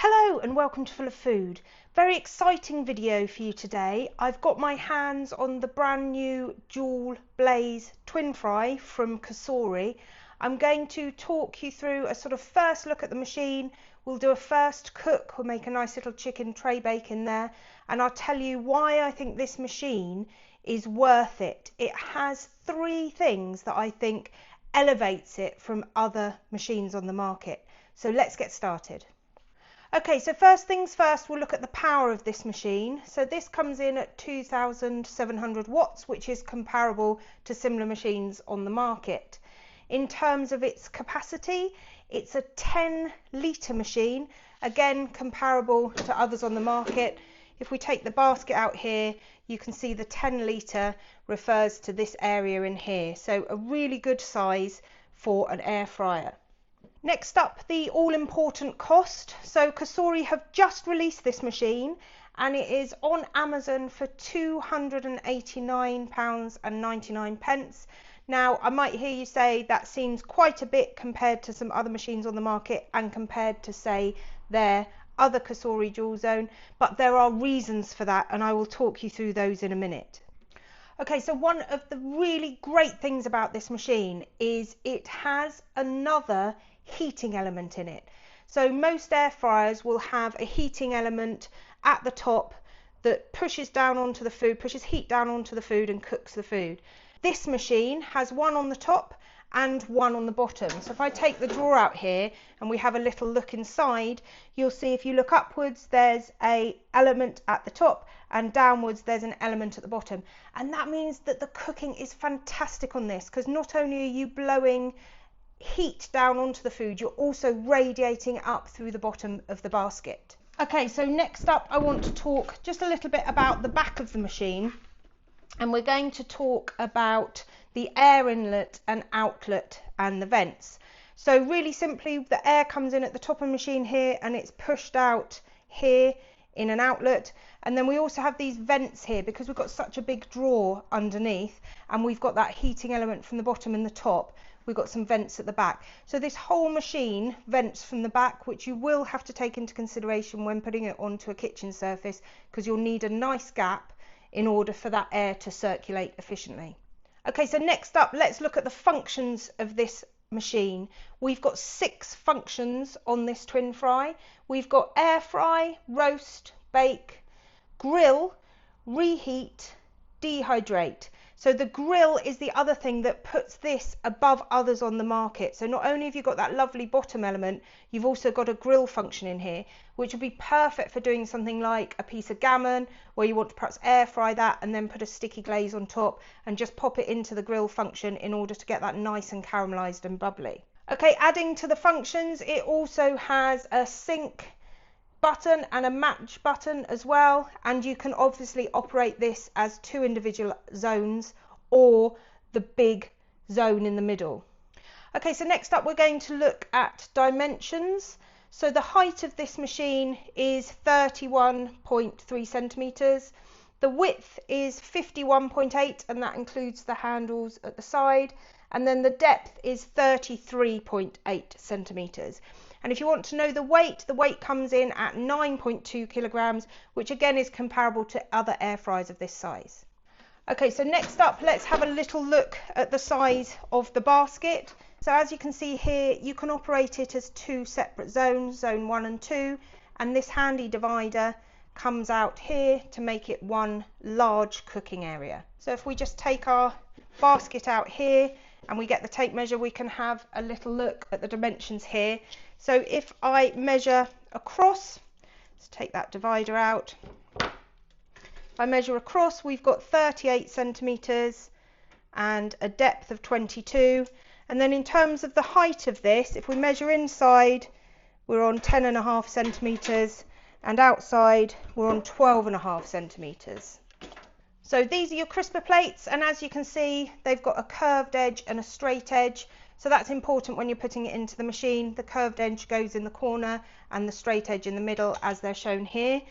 Hello and welcome to Full of Food. Very exciting video for you today. I've got my hands on the brand new dualblaze TwinFry from Cosori. I'm going to talk you through a sort of first look at the machine. We'll do a first cook, we'll make a nice little chicken Traybake in there, and I'll tell you why I think this machine is worth it. It has three things that I think elevates it from other machines on the market. So let's get started. Okay, so first things first, we'll look at the power of this machine. So this comes in at 2,700 watts, which is comparable to similar machines on the market. In terms of its capacity, it's a 10-litre machine, again comparable to others on the market. If we take the basket out here, you can see the 10-litre refers to this area in here. So a really good size for an air fryer. Next up, the all-important cost. So Cosori have just released this machine and it is on Amazon for £289.99. Now, I might hear you say that seems quite a bit compared to some other machines on the market and compared to, say, their other Cosori dualzone, but there are reasons for that and I will talk you through those in a minute. Okay, so one of the really great things about this machine is it has another heating element in it. So most air fryers will have a heating element at the top that pushes down onto the food, pushes heat down onto the food and cooks the food. This machine has one on the top and one on the bottom. So if I take the drawer out here and we have a little look inside, you'll see if you look upwards there's a element at the top and downwards there's an element at the bottom, and that means that the cooking is fantastic on this, because not only are you blowing heat down onto the food, you're also radiating up through the bottom of the basket. Okay, so next up I want to talk just a little bit about the back of the machine, and we're going to talk about the air inlet and outlet and the vents. So really simply, the air comes in at the top of the machine here and it's pushed out here in an outlet, and then we also have these vents here because we've got such a big drawer underneath and we've got that heating element from the bottom and the top. We've got some vents at the back. So this whole machine vents from the back, which you will have to take into consideration when putting it onto a kitchen surface, because you'll need a nice gap in order for that air to circulate efficiently. Okay, so next up, let's look at the functions of this machine. We've got 6 functions on this TwinFry. We've got air fry, roast, bake, grill, reheat, dehydrate. So the grill is the other thing that puts this above others on the market. So not only have you got that lovely bottom element, you've also got a grill function in here, which would be perfect for doing something like a piece of gammon, where you want to perhaps air fry that and then put a sticky glaze on top and just pop it into the grill function in order to get that nice and caramelized and bubbly. Okay, adding to the functions, it also has a sync button and a match button as well, and you can obviously operate this as 2 individual zones or the big zone in the middle. Okay, so next up we're going to look at dimensions. So the height of this machine is 31.3 centimeters. The width is 51.8, and that includes the handles at the side, and then the depth is 33.8 centimeters. And if you want to know the weight comes in at 9.2 kilograms, which again is comparable to other air fryers of this size. Okay, so next up, let's have a little look at the size of the basket. So as you can see here, you can operate it as 2 separate zones, zone 1 and 2, and this handy divider comes out here to make it one large cooking area. So if we just take our basket out here and we get the tape measure, we can have a little look at the dimensions here. So if I measure across, let's take that divider out. If I measure across, we've got 38 centimeters and a depth of 22. And then in terms of the height of this, if we measure inside, we're on 10.5 centimeters, and outside we're on 12.5 centimeters. So these are your crisper plates, and as you can see, they've got a curved edge and a straight edge. So that's important when you're putting it into the machine. The curved edge goes in the corner and the straight edge in the middle, as they're shown here.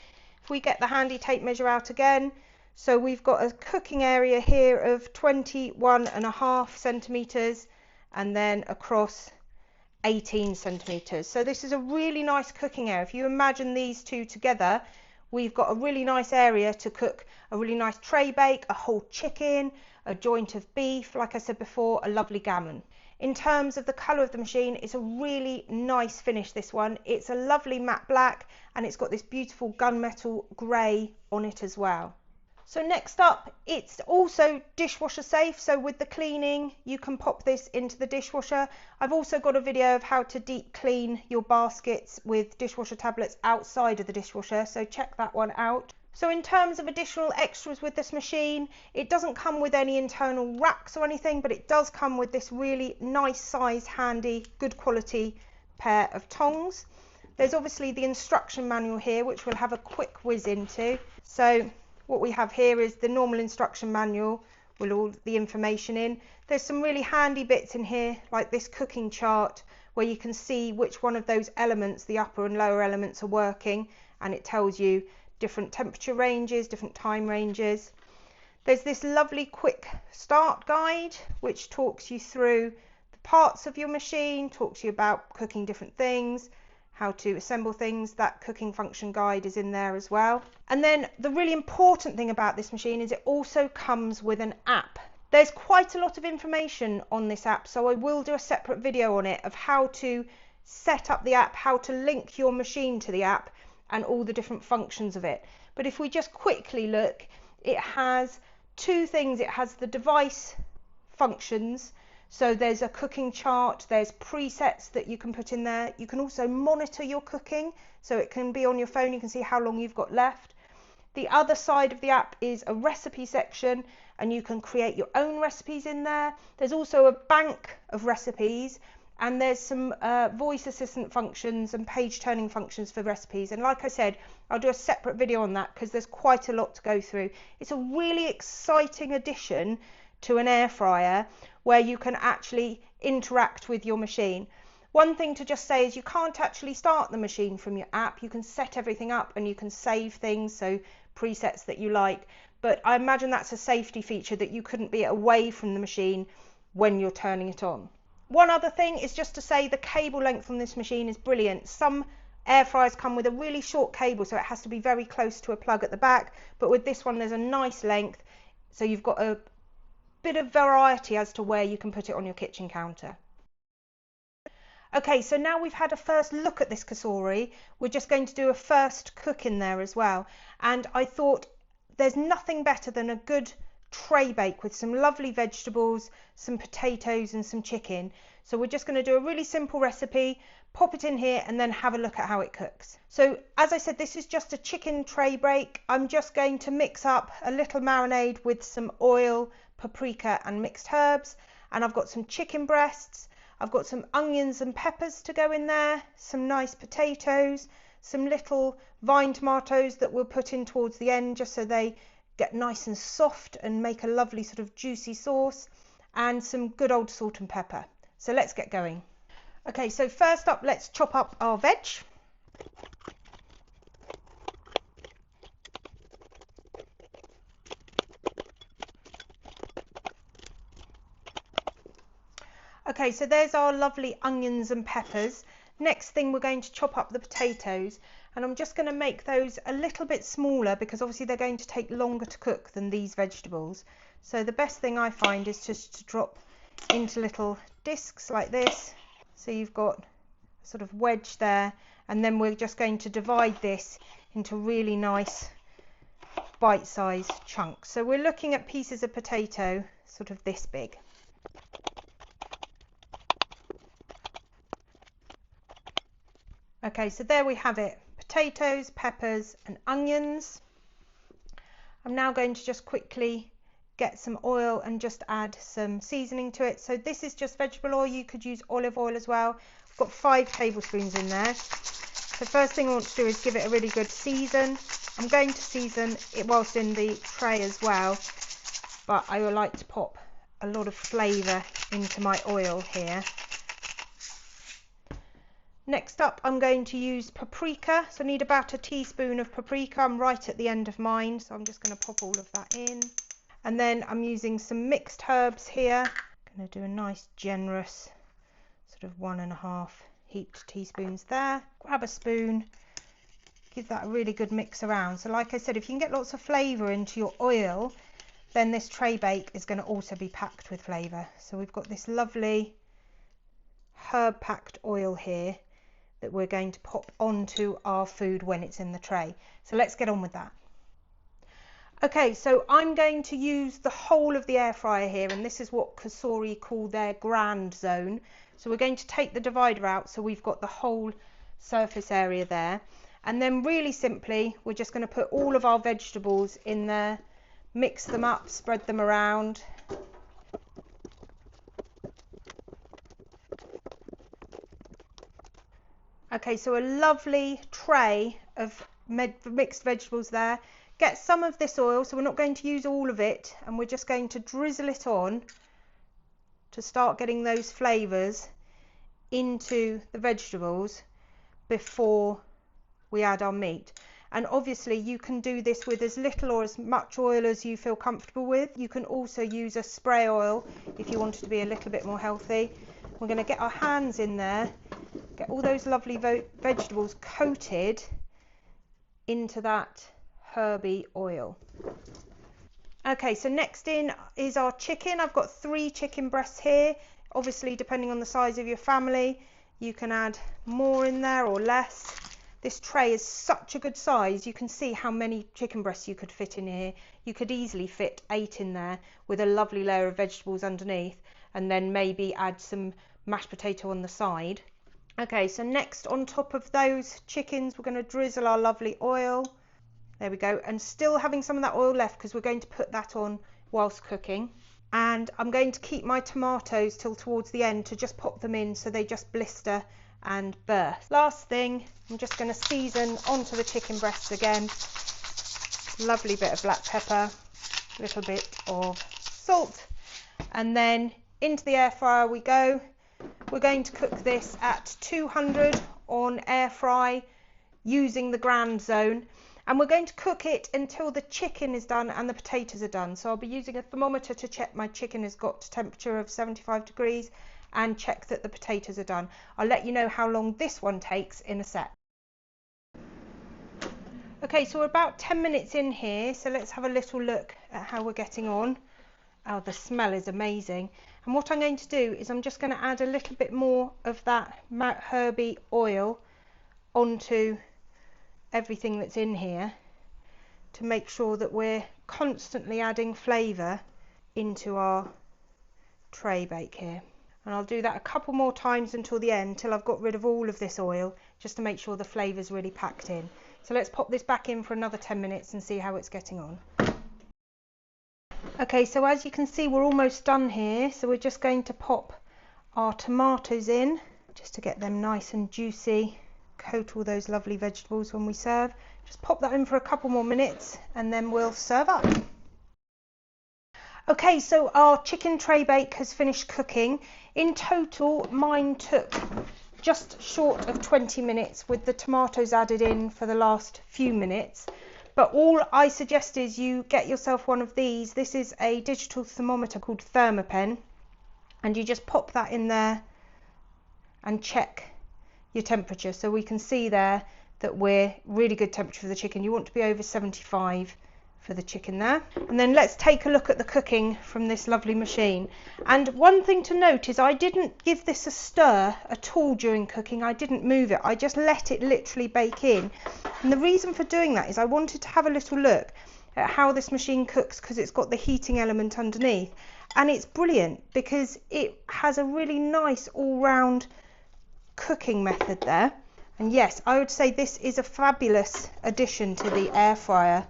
If we get the handy tape measure out again, so we've got a cooking area here of 21.5 centimeters, and then across 18 centimeters. So this is a really nice cooking area. If you imagine these two together, we've got a really nice area to cook a really nice tray bake, a whole chicken, a joint of beef, like I said before, a lovely gammon. In terms of the colour of the machine, it's a really nice finish, this one. It's a lovely matte black and it's got this beautiful gunmetal grey on it as well. So next up, it's also dishwasher safe. So with the cleaning, you can pop this into the dishwasher. I've also got a video of how to deep clean your baskets with dishwasher tablets outside of the dishwasher, so check that one out. So in terms of additional extras with this machine, it doesn't come with any internal racks or anything, but it does come with this really nice size, handy, good quality pair of tongs. There's obviously the instruction manual here, which we'll have a quick whiz into. So what we have here is the normal instruction manual with all the information in. There's some really handy bits in here, like this cooking chart, where you can see which one of those elements, the upper and lower elements, are working, and it tells you different temperature ranges, different time ranges. There's this lovely quick start guide which talks you through the parts of your machine, talks you about cooking different things, how to assemble things. That cooking function guide is in there as well. And then the really important thing about this machine is it also comes with an app. There's quite a lot of information on this app, so I will do a separate video on it of how to set up the app, how to link your machine to the app, and all the different functions of it. But if we just quickly look, it has two things. It has the device functions, so there's a cooking chart, there's presets that you can put in there. You can also monitor your cooking, so it can be on your phone, you can see how long you've got left. The other side of the app is a recipe section, and you can create your own recipes in there. There's also a bank of recipes, and there's some voice assistant functions and page turning functions for recipes. And like I said, I'll do a separate video on that because there's quite a lot to go through. It's a really exciting addition to an air fryer where you can actually interact with your machine. One thing to just say is you can't actually start the machine from your app. You can set everything up and you can save things, so presets that you like. But I imagine that's a safety feature, that you couldn't be away from the machine when you're turning it on. One other thing is just to say the cable length on this machine is brilliant. Some air fryers come with a really short cable, so it has to be very close to a plug at the back, but with this one there's a nice length, so you've got a bit of variety as to where you can put it on your kitchen counter. Okay, so now we've had a first look at this Cosori, we're just going to do a first cook in there as well. And I thought there's nothing better than a good tray bake with some lovely vegetables, some potatoes and some chicken. So we're just going to do a really simple recipe, pop it in here and then have a look at how it cooks. So as I said, this is just a chicken tray bake. I'm just going to mix up a little marinade with some oil, paprika and mixed herbs, and I've got some chicken breasts, I've got some onions and peppers to go in there, some nice potatoes, some little vine tomatoes that we'll put in towards the end just so they get nice and soft and make a lovely sort of juicy sauce, and some good old salt and pepper. So let's get going. Okay, so first up, let's chop up our veg. Okay, so there's our lovely onions and peppers. Next thing, we're going to chop up the potatoes, and I'm just going to make those a little bit smaller because obviously they're going to take longer to cook than these vegetables. So the best thing I find is just to drop into little discs like this. So you've got a sort of wedge there, and then we're just going to divide this into really nice bite-sized chunks. So we're looking at pieces of potato sort of this big. Okay, so there we have it, potatoes, peppers and onions. I'm now going to just quickly get some oil and just add some seasoning to it. So this is just vegetable oil, you could use olive oil as well. I've got 5 tablespoons in there. The first thing I want to do is give it a really good season. I'm going to season it whilst in the tray as well, but I would like to pop a lot of flavour into my oil here. Next up, I'm going to use paprika. So I need about a teaspoon of paprika. I'm right at the end of mine, so I'm just going to pop all of that in. And then I'm using some mixed herbs here. I'm going to do a nice generous sort sort of 1.5 heaped teaspoons there. Grab a spoon, give that a really good mix around. So like I said, if you can get lots of flavour into your oil, then this tray bake is going to also be packed with flavour. So we've got this lovely herb packed oil here that we're going to pop onto our food when it's in the tray. So let's get on with that. Okay, so I'm going to use the whole of the air fryer here, and this is what Cosori call their Grandzone. So we're going to take the divider out so we've got the whole surface area there. And then really simply, we're just going to put all of our vegetables in there, mix them up, spread them around. Okay, so a lovely tray of mixed vegetables there. Get some of this oil, so we're not going to use all of it, and we're just going to drizzle it on to start getting those flavours into the vegetables before we add our meat. And obviously you can do this with as little or as much oil as you feel comfortable with. You can also use a spray oil if you want it to be a little bit more healthy. We're going to get our hands in there, get all those lovely vegetables coated into that herby oil. Okay, so next in is our chicken. I've got 3 chicken breasts here. Obviously, depending on the size of your family, you can add more in there or less. This tray is such a good size. You can see how many chicken breasts you could fit in here. You could easily fit 8 in there with a lovely layer of vegetables underneath, and then maybe add some mashed potato on the side. Okay, so next on top of those chickens, we're going to drizzle our lovely oil. There we go, and still having some of that oil left because we're going to put that on whilst cooking. And I'm going to keep my tomatoes till towards the end to just pop them in so they just blister and burst. Last thing, I'm just going to season onto the chicken breasts again. Lovely bit of black pepper, a little bit of salt, and then into the air fryer we go. We're going to cook this at 200 on air fry using the Grandzone. And we're going to cook it until the chicken is done and the potatoes are done. So I'll be using a thermometer to check my chicken has got a temperature of 75 degrees and check that the potatoes are done. I'll let you know how long this one takes in a sec. Okay, so we're about 10 minutes in here, so let's have a little look at how we're getting on. Oh, the smell is amazing. And what I'm going to do is I'm just going to add a little bit more of that herby oil onto everything that's in here to make sure that we're constantly adding flavour into our tray bake here. And I'll do that a couple more times until the end, till I've got rid of all of this oil, just to make sure the flavour's really packed in. So let's pop this back in for another 10 minutes and see how it's getting on. Okay, so as you can see, we're almost done here, so we're just going to pop our tomatoes in just to get them nice and juicy. Coat all those lovely vegetables when we serve. Just pop that in for a couple more minutes and then we'll serve up. Okay, so our chicken tray bake has finished cooking. In total, mine took just short of 20 minutes with the tomatoes added in for the last few minutes. But all I suggest is you get yourself one of these. This is a digital thermometer called Thermopen, and you just pop that in there and check your temperature, so we can see there that we're really good temperature for the chicken. You want to be over 75 for the chicken there. And then let's take a look at the cooking from this lovely machine. And one thing to note is I didn't give this a stir at all during cooking. I didn't move it. I just let it literally bake in. And the reason for doing that is I wanted to have a little look at how this machine cooks, because it's got the heating element underneath, and it's brilliant because it has a really nice all-round cooking method there. And yes, I would say this is a fabulous addition to the air fryer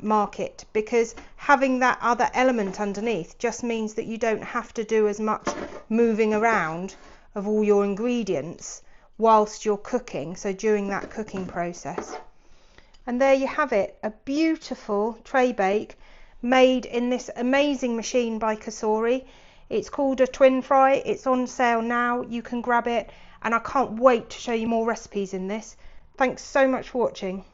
market, because having that other element underneath just means that you don't have to do as much moving around of all your ingredients whilst you're cooking, so during that cooking process. And there you have it, a beautiful tray bake made in this amazing machine by Cosori. It's called a TwinFry. It's on sale now. You can grab it, and I can't wait to show you more recipes in this. Thanks so much for watching.